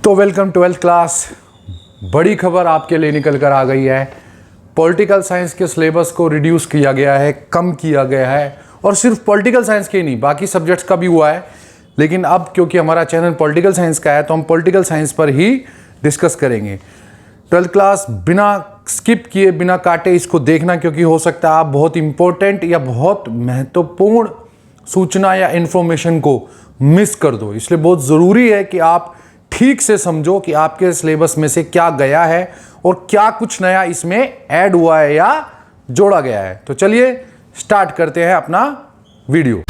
तो welcome 12th class. बड़ी खबर आपके लिए निकल कर आ गई है। पॉलिटिकल साइंस के सिलेबस को रिड्यूस किया गया है, कम किया गया है, और सिर्फ पॉलिटिकल साइंस के ही नहीं, बाकी सब्जेक्ट्स का भी हुआ है। लेकिन अब क्योंकि हमारा चैनल पॉलिटिकल साइंस का है तो हम पॉलिटिकल साइंस पर ही डिस्कस करेंगे। 12th क्लास बिना स्किप किए, बिना काटे इसको देखना, क्योंकि हो सकता है आप बहुत इंपॉर्टेंट या बहुत महत्वपूर्ण सूचना या इंफॉर्मेशन को मिस कर दो। इसलिए बहुत ज़रूरी है कि आप ठीक से समझो कि आपके सिलेबस में से क्या गया है और क्या कुछ नया इसमें ऐड हुआ है या जोड़ा गया है। तो चलिए स्टार्ट करते हैं अपना वीडियो।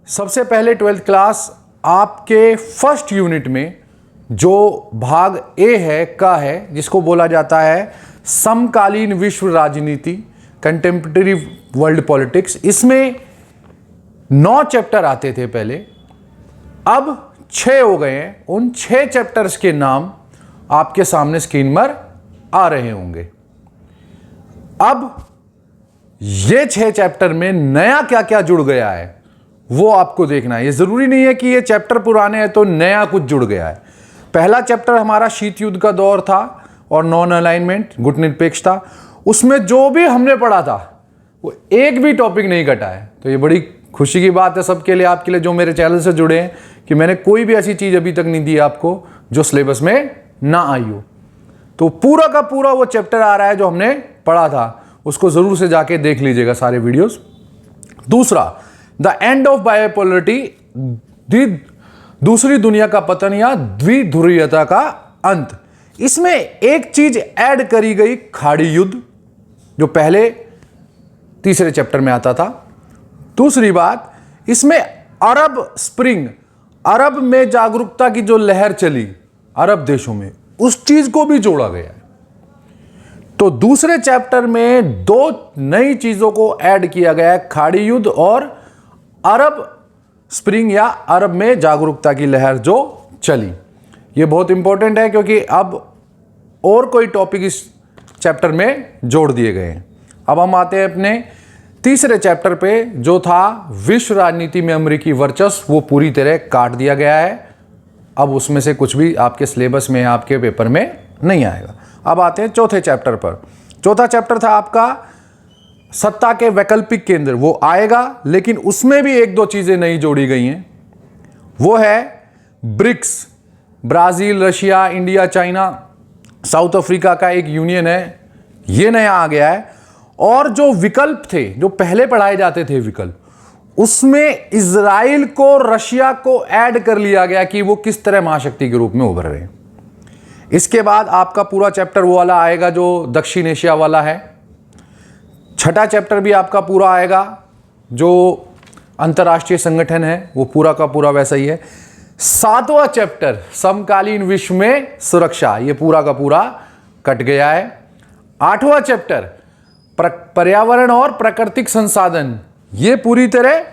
सबसे पहले 12th क्लास आपके फर्स्ट यूनिट में जो भाग ए है का है, जिसको बोला जाता है समकालीन विश्व राजनीति, कंटेम्परेरी वर्ल्ड पॉलिटिक्स। इसमें 9 चैप्टर आते थे पहले, अब 6 हो गए हैं। उन 6 चैप्टर्स के नाम आपके सामने स्क्रीन पर आ रहे होंगे। अब ये 6 चैप्टर में नया क्या क्या जुड़ गया है वो आपको देखना है। ये जरूरी नहीं है कि ये चैप्टर पुराने हैं तो नया कुछ जुड़ गया है। पहला चैप्टर हमारा शीत युद्ध का दौर था और नॉन अलाइनमेंट, गुटनिरपेक्षता। उसमें जो भी हमने पढ़ा था वो एक भी टॉपिक नहीं कटा है। तो ये बड़ी खुशी की बात है सबके लिए, आपके लिए जो मेरे चैनल से जुड़े हैं, कि मैंने कोई भी ऐसी चीज अभी तक नहीं दी आपको जो सिलेबस में ना आई हो। तो पूरा का पूरा वो चैप्टर आ रहा है जो हमने पढ़ा था, उसको जरूर से जाके देख लीजिएगा सारे वीडियोस। दूसरा, द एंड ऑफ बाइपोलरिटी, दूसरी दुनिया का पतन या द्विध्रुवीयता का अंत। इसमें एक चीज ऐड करी गई, खाड़ी युद्ध, जो पहले तीसरे चैप्टर में आता था। दूसरी बात, इसमें अरब स्प्रिंग, अरब में जागरूकता की जो लहर चली अरब देशों में, उस चीज को भी जोड़ा गया है। तो दूसरे चैप्टर में 2 नई चीजों को ऐड किया गया है, खाड़ी युद्ध और अरब स्प्रिंग या अरब में जागरूकता की लहर जो चली। ये बहुत इंपॉर्टेंट है क्योंकि अब और कोई टॉपिक इस चैप्टर में जोड़ दिए गए हैं। अब हम आते हैं अपने तीसरे चैप्टर पे, जो था विश्व राजनीति में अमेरिकी वर्चस्व। वो पूरी तरह काट दिया गया है। अब उसमें से कुछ भी आपके सिलेबस में, आपके पेपर में नहीं आएगा। अब आते हैं चौथे चैप्टर पर। चौथा चैप्टर था आपका सत्ता के वैकल्पिक केंद्र। वो आएगा, लेकिन उसमें भी 1-2 चीजें नई जोड़ी गई हैं। वो है BRICS, Brazil, Russia, India, China, South Africa का एक यूनियन है, ये नया आ गया है। और जो विकल्प थे, जो पहले पढ़ाए जाते थे विकल्प, उसमें इजराइल को, रशिया को ऐड कर लिया गया कि वो किस तरह महाशक्ति के रूप में उभर रहे हैं। इसके बाद आपका पूरा चैप्टर वो वाला आएगा जो दक्षिण एशिया वाला है। छठा चैप्टर भी आपका पूरा आएगा जो अंतर्राष्ट्रीय संगठन है, वो पूरा का पूरा वैसा ही है। 7वां चैप्टर समकालीन विश्व में सुरक्षा, ये पूरा का पूरा कट गया है। 8वां चैप्टर पर्यावरण और प्राकृतिक संसाधन, ये पूरी तरह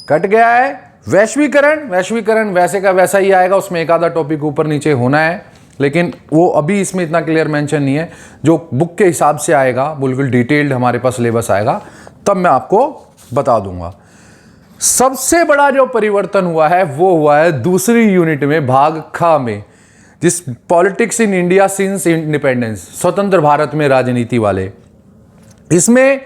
कट गया है। वैश्वीकरण वैसे का वैसा ही आएगा, उसमें एक आधा टॉपिक ऊपर नीचे होना है, लेकिन वो अभी इसमें इतना क्लियर मेंशन नहीं है। जो बुक के हिसाब से आएगा, बिल्कुल डिटेल्ड हमारे पास सिलेबस आएगा, तब मैं आपको बता दूंगा। सबसे बड़ा जो परिवर्तन हुआ है वो हुआ है दूसरी यूनिट में, भाग ख में, जिस politics in India since independence, स्वतंत्र भारत में राजनीति वाले। इसमें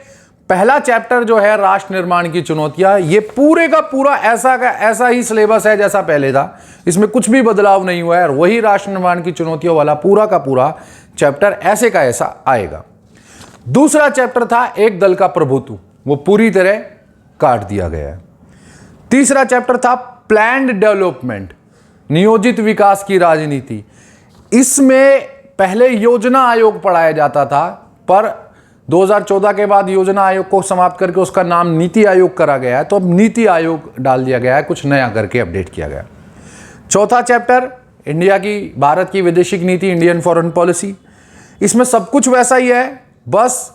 पहला चैप्टर जो है राष्ट्र निर्माण की चुनौतियां, ये पूरे का पूरा ऐसा का ऐसा ही सिलेबस है जैसा पहले था। इसमें कुछ भी बदलाव नहीं हुआ है, वही राष्ट्र निर्माण की चुनौतियों वाला पूरा का पूरा चैप्टर ऐसे का ऐसा आएगा। दूसरा चैप्टर था एक दल का प्रभुत्व, वो पूरी तरह काट दिया गया है। तीसरा चैप्टर था प्लान्ड डेवलपमेंट, नियोजित विकास की राजनीति। इसमें पहले योजना आयोग पढ़ाया जाता था, पर 2014 के बाद योजना आयोग को समाप्त करके उसका नाम नीति आयोग करा गया है। तो अब नीति आयोग डाल दिया गया है, कुछ नया करके अपडेट किया गया। चौथा चैप्टर इंडिया की, भारत की विदेशिक नीति, इंडियन फॉरेन पॉलिसी। इसमें सब कुछ वैसा ही है, बस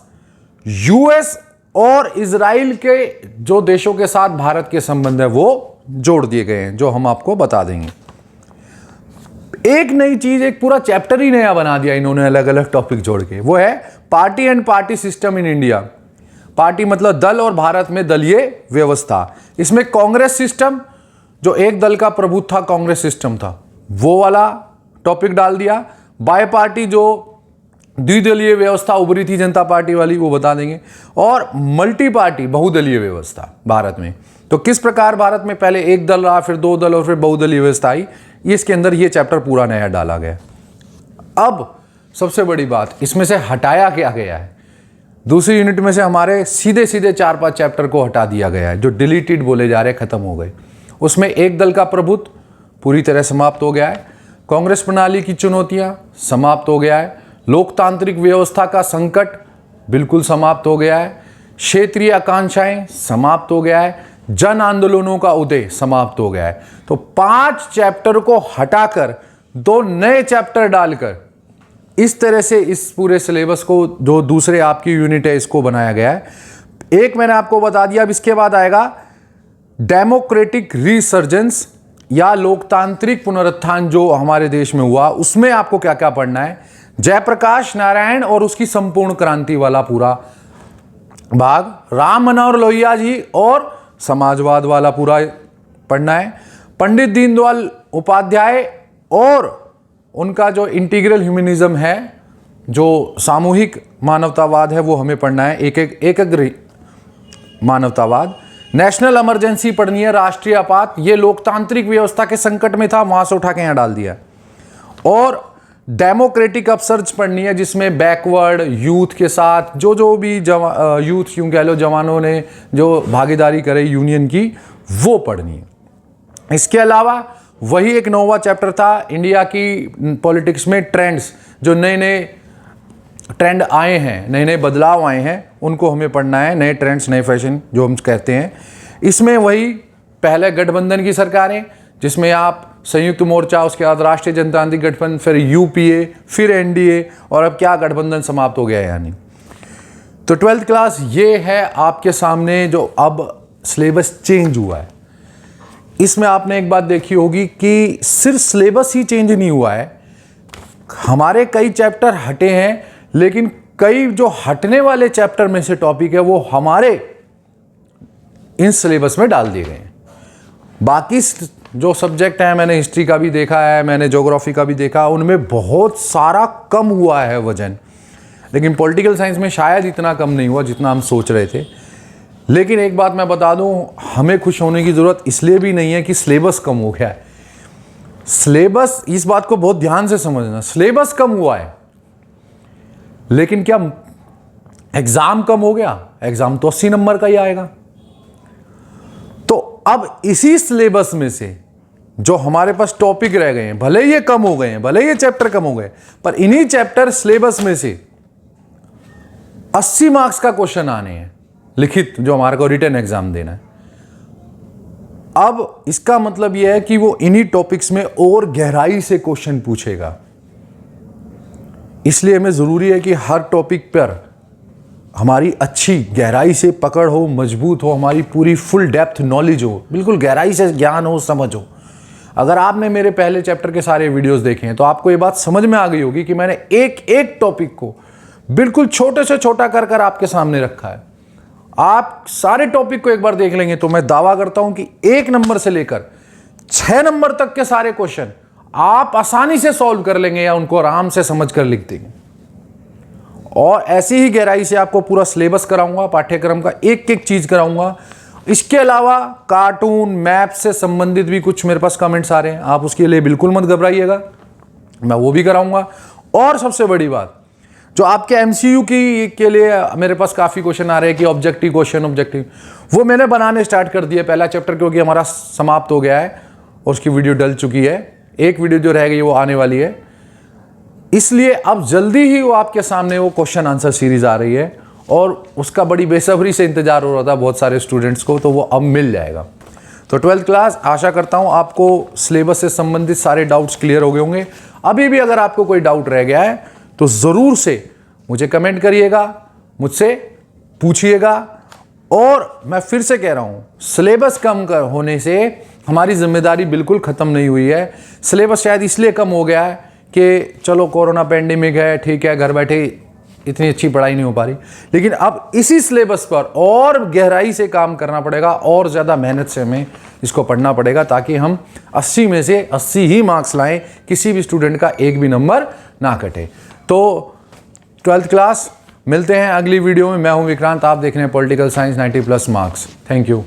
यूएस और इजराइल के जो देशों के साथ भारत के संबंध है वो जोड़ दिए गए हैं, जो हम आपको बता देंगे। एक नई चीज, एक पूरा चैप्टर ही नया बना दिया इन्होंने अलग अलग टॉपिक जोड़ के, वो है party and party system in India. Party मतलब दल और भारत में दलीय व्यवस्था। इसमें कांग्रेस सिस्टम, जो एक दल का प्रभुत्व था, कांग्रेस सिस्टम था, वो वाला टॉपिक डाल दिया। बाय पार्टी, जो द्विदलीय व्यवस्था उभरी थी जनता पार्टी वाली, वो बता देंगे। और मल्टी पार्टी, बहुदलीय व्यवस्था भारत में। तो किस प्रकार भारत में पहले एक दल रहा, फिर दो दल और फिर बहुदलीय व्यवस्था आई, इसके अंदर ये चैप्टर पूरा नया डाला गया। अब सबसे बड़ी बात, इसमें से हटाया क्या गया है? दूसरी यूनिट में से हमारे सीधे सीधे 4-5 चैप्टर को हटा दिया गया है, जो डिलीटेड बोले जा रहे, खत्म हो गए। उसमें एक दल का प्रभुत्व पूरी तरह समाप्त हो गया है, कांग्रेस प्रणाली की चुनौतियां समाप्त हो गया है, लोकतांत्रिक व्यवस्था का संकट बिल्कुल समाप्त हो गया है, क्षेत्रीय आकांक्षाएं समाप्त हो गया है, जन आंदोलनों का उदय समाप्त हो गया है। तो 5 चैप्टर को हटाकर 2 नए चैप्टर डालकर इस तरह से इस पूरे सिलेबस को, जो दूसरे आपकी यूनिट है, इसको बनाया गया है। एक मैंने आपको बता दिया। अब इसके बाद आएगा डेमोक्रेटिक रिसर्जेंस या लोकतांत्रिक पुनरुत्थान जो हमारे देश में हुआ, उसमें आपको क्या क्या पढ़ना है। जयप्रकाश नारायण और उसकी संपूर्ण क्रांति वाला पूरा भाग, राम मनोहर लोहिया जी और समाजवाद वाला पूरा पढ़ना है, पंडित दीनदयाल उपाध्याय और उनका जो इंटीग्रल ह्यूमनिज्म है, जो सामूहिक मानवतावाद है, वो हमें पढ़ना है, एकग्र मानवतावाद। नेशनल इमरजेंसी पढ़नी है, राष्ट्रीय आपात, ये लोकतांत्रिक व्यवस्था के संकट में था, वहां से उठा के यहां डाल दिया। और डेमोक्रेटिक अपसर्ज पढ़नी है, जिसमें बैकवर्ड यूथ के साथ जो भी यूथ यूं कह लो, जवानों ने जो भागीदारी करे यूनियन की, वो पढ़नी है। इसके अलावा वही एक 9वां चैप्टर था, इंडिया की पॉलिटिक्स में ट्रेंड्स, जो नए नए ट्रेंड आए हैं, नए नए बदलाव आए हैं, उनको हमें पढ़ना है। नए ट्रेंड्स, नए फैशन जो हम कहते हैं। इसमें वही पहले गठबंधन की सरकारें, जिसमें आप संयुक्त मोर्चा, उसके बाद राष्ट्रीय जनतांत्रिक गठबंधन, फिर यूपीए, फिर एनडीए, और अब क्या गठबंधन समाप्त हो गया है यानी। तो 12th क्लास ये है आपके सामने, जो अब सिलेबस चेंज हुआ है। इसमें आपने एक बात देखी होगी कि सिर्फ सिलेबस ही चेंज नहीं हुआ है, हमारे कई चैप्टर हटे हैं, लेकिन कई जो हटने वाले चैप्टर में से टॉपिक है, वो हमारे इन सिलेबस में डाल दिए गए हैं। बाकी जो सब्जेक्ट हैं, मैंने हिस्ट्री का भी देखा है, मैंने ज्योग्राफी का भी देखा, उनमें बहुत सारा कम हुआ है वजन, लेकिन पॉलिटिकल साइंस में शायद इतना कम नहीं हुआ जितना हम सोच रहे थे। लेकिन एक बात मैं बता दूं, हमें खुश होने की ज़रूरत इसलिए भी नहीं है कि सिलेबस कम हो गया है। सिलेबस, इस बात को बहुत ध्यान से समझना, सिलेबस कम हुआ है, लेकिन क्या एग्ज़ाम कम हो गया? एग्ज़ाम तो 80 नंबर का ही आएगा। तो अब इसी सिलेबस में से जो हमारे पास टॉपिक रह गए हैं, भले ये कम हो गए हैं, भले ये चैप्टर कम हो गए, पर इन्हीं चैप्टर सिलेबस में से 80 मार्क्स का क्वेश्चन आने हैं लिखित, जो हमारे को रिटन एग्जाम देना है। अब इसका मतलब यह है कि वो इन्हीं टॉपिक्स में और गहराई से क्वेश्चन पूछेगा। इसलिए हमें जरूरी है कि हर टॉपिक पर हमारी अच्छी गहराई से पकड़ हो, मजबूत हो, हमारी पूरी फुल डेप्थ नॉलेज हो, बिल्कुल गहराई से ज्ञान हो, समझ हो। अगर आपने मेरे पहले चैप्टर के सारे वीडियोस देखे हैं तो आपको ये बात समझ में आ गई होगी कि मैंने एक एक टॉपिक को बिल्कुल छोटे से छोटा कर कर आपके सामने रखा है। आप सारे टॉपिक को एक बार देख लेंगे तो मैं दावा करता हूं कि 1 नंबर से लेकर 6 नंबर तक के सारे क्वेश्चन आप आसानी से सॉल्व कर लेंगे या उनको आराम से समझ कर लिख देंगे। और ऐसी ही गहराई से आपको पूरा सिलेबस कराऊंगा, पाठ्यक्रम का एक एक चीज कराऊंगा। इसके अलावा कार्टून, मैप से संबंधित भी कुछ मेरे पास कमेंट्स आ रहे हैं, आप उसके लिए बिल्कुल मत घबराइएगा, मैं वो भी कराऊंगा। और सबसे बड़ी बात, जो आपके एमसीयू की के लिए मेरे पास काफ़ी क्वेश्चन आ रहे हैं कि ऑब्जेक्टिव क्वेश्चन, ऑब्जेक्टिव, वो मैंने बनाने स्टार्ट कर दिया। पहला चैप्टर क्योंकि हमारा समाप्त हो गया है और उसकी वीडियो डल चुकी है, एक वीडियो जो रह गई वो आने वाली है, इसलिए अब जल्दी ही वो आपके सामने वो क्वेश्चन आंसर सीरीज आ रही है और उसका बड़ी बेसब्री से इंतजार हो रहा था बहुत सारे स्टूडेंट्स को, तो वो अब मिल जाएगा। तो 12th क्लास, आशा करता हूँ आपको सिलेबस से संबंधित सारे डाउट्स क्लियर हो गए होंगे। अभी भी अगर आपको कोई डाउट रह गया है तो ज़रूर से मुझे कमेंट करिएगा, मुझसे पूछिएगा। और मैं फिर से कह रहा हूँ, सिलेबस कम होने से हमारी जिम्मेदारी बिल्कुल ख़त्म नहीं हुई है। सिलेबस शायद इसलिए कम हो गया है कि चलो कोरोना पेंडेमिक है, ठीक है, घर बैठे इतनी अच्छी पढ़ाई नहीं हो पा रही, लेकिन अब इसी सिलेबस पर और गहराई से काम करना पड़ेगा और ज़्यादा मेहनत से हमें इसको पढ़ना पड़ेगा ताकि हम 80 में से 80 ही मार्क्स लाएं, किसी भी स्टूडेंट का एक भी नंबर ना कटे। तो 12th क्लास मिलते हैं अगली वीडियो में। मैं हूं विक्रांत, आप देख रहे हैं political science 90+ marks. Thank you.